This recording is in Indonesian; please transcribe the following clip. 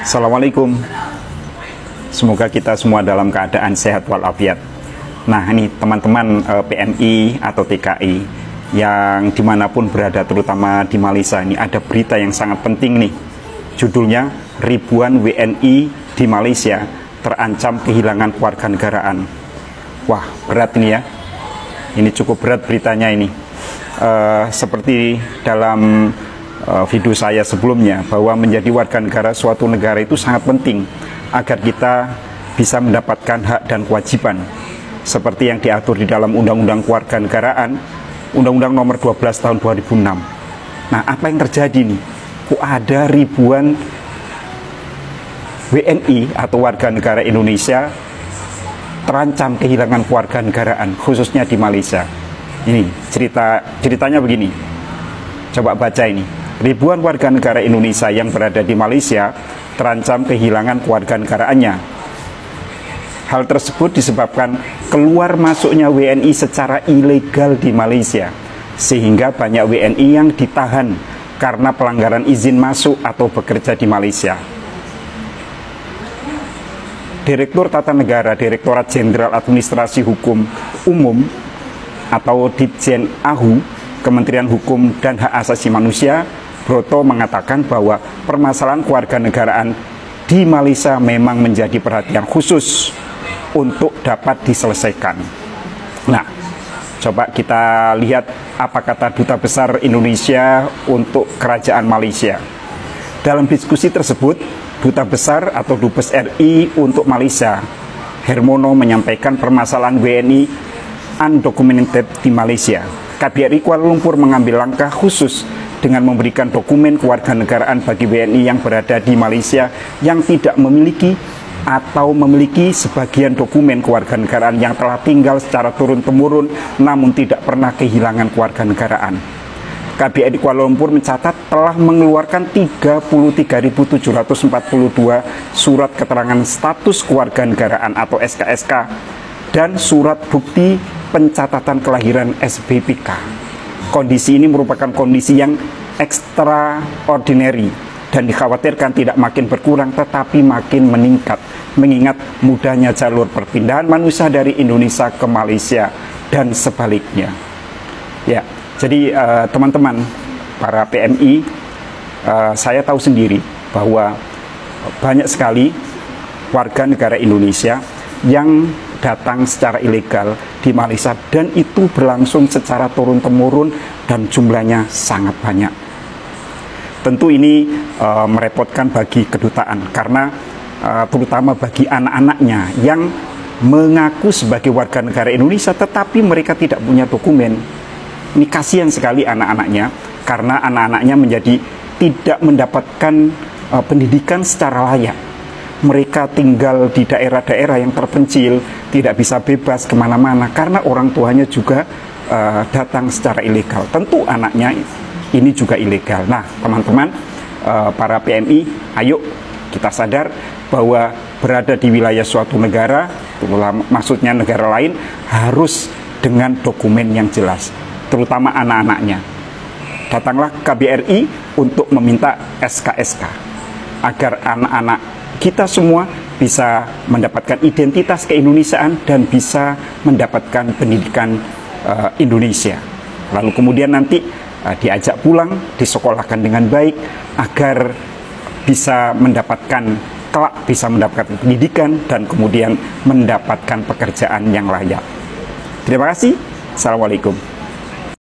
Assalamualaikum. Semoga kita semua dalam keadaan sehat walafiat. Nah, ini teman-teman PMI atau TKI yang dimanapun berada, terutama di Malaysia, ini ada berita yang sangat penting nih. Judulnya, ribuan WNI di Malaysia terancam kehilangan kewarganegaraan. Wah, berat ini ya. Ini cukup berat beritanya ini. Seperti dalam video saya sebelumnya, bahwa menjadi warga negara suatu negara itu sangat penting agar kita bisa mendapatkan hak dan kewajiban seperti yang diatur di dalam Undang-Undang Kewarganegaraan, Undang-Undang Nomor 12 Tahun 2006. Nah, apa yang terjadi nih? Kok ada ribuan WNI atau warga negara Indonesia terancam kehilangan kewarganegaraan, khususnya di Malaysia? Ini ceritanya begini. Coba baca ini. Ribuan warga negara Indonesia yang berada di Malaysia terancam kehilangan kewarganegaraannya. Hal tersebut disebabkan keluar masuknya WNI secara ilegal di Malaysia, sehingga banyak WNI yang ditahan karena pelanggaran izin masuk atau bekerja di Malaysia. Direktur Tata Negara Direktorat Jenderal Administrasi Hukum Umum atau Ditjen AHU, Kementerian Hukum dan Hak Asasi Manusia, Broto, mengatakan bahwa permasalahan kewarganegaraan di Malaysia memang menjadi perhatian khusus untuk dapat diselesaikan. Nah, coba kita lihat apa kata Duta Besar Indonesia untuk Kerajaan Malaysia. Dalam diskusi tersebut, Duta Besar atau Dubes RI untuk Malaysia, Hermono, menyampaikan permasalahan WNI undocumented di Malaysia. KBRI Kuala Lumpur mengambil langkah khusus dengan memberikan dokumen kewarganegaraan bagi WNI yang berada di Malaysia yang tidak memiliki atau memiliki sebagian dokumen kewarganegaraan yang telah tinggal secara turun-temurun namun tidak pernah kehilangan kewarganegaraan. KBRI Kuala Lumpur mencatat telah mengeluarkan 33.742 surat keterangan status kewarganegaraan atau SKSK dan surat bukti pencatatan kelahiran SBPK. Kondisi ini merupakan kondisi yang extraordinary dan dikhawatirkan tidak makin berkurang tetapi makin meningkat mengingat mudahnya jalur perpindahan manusia dari Indonesia ke Malaysia dan sebaliknya. Ya, jadi teman-teman para PMI, saya tahu sendiri bahwa banyak sekali warga negara Indonesia yang datang secara ilegal di Malaysia dan itu berlangsung secara turun-temurun dan jumlahnya sangat banyak. Tentu ini merepotkan bagi kedutaan karena terutama bagi anak-anaknya yang mengaku sebagai warga negara Indonesia tetapi mereka tidak punya dokumen. Ini kasihan sekali anak-anaknya karena anak-anaknya menjadi tidak mendapatkan pendidikan secara layak. Mereka tinggal di daerah-daerah yang terpencil, tidak bisa bebas kemana-mana karena orang tuanya juga datang secara ilegal. Tentu anaknya ini juga ilegal. Nah, teman-teman, para PMI, ayo kita sadar bahwa berada di wilayah suatu negara, maksudnya negara lain, harus dengan dokumen yang jelas, terutama anak-anaknya. Datanglah KBRI untuk meminta SKSK agar anak-anak kita semua bisa mendapatkan identitas keindonesiaan dan bisa mendapatkan pendidikan Indonesia. Lalu kemudian nanti diajak pulang, disekolahkan dengan baik agar bisa mendapatkan pendidikan dan kemudian mendapatkan pekerjaan yang layak. Terima kasih. Assalamualaikum.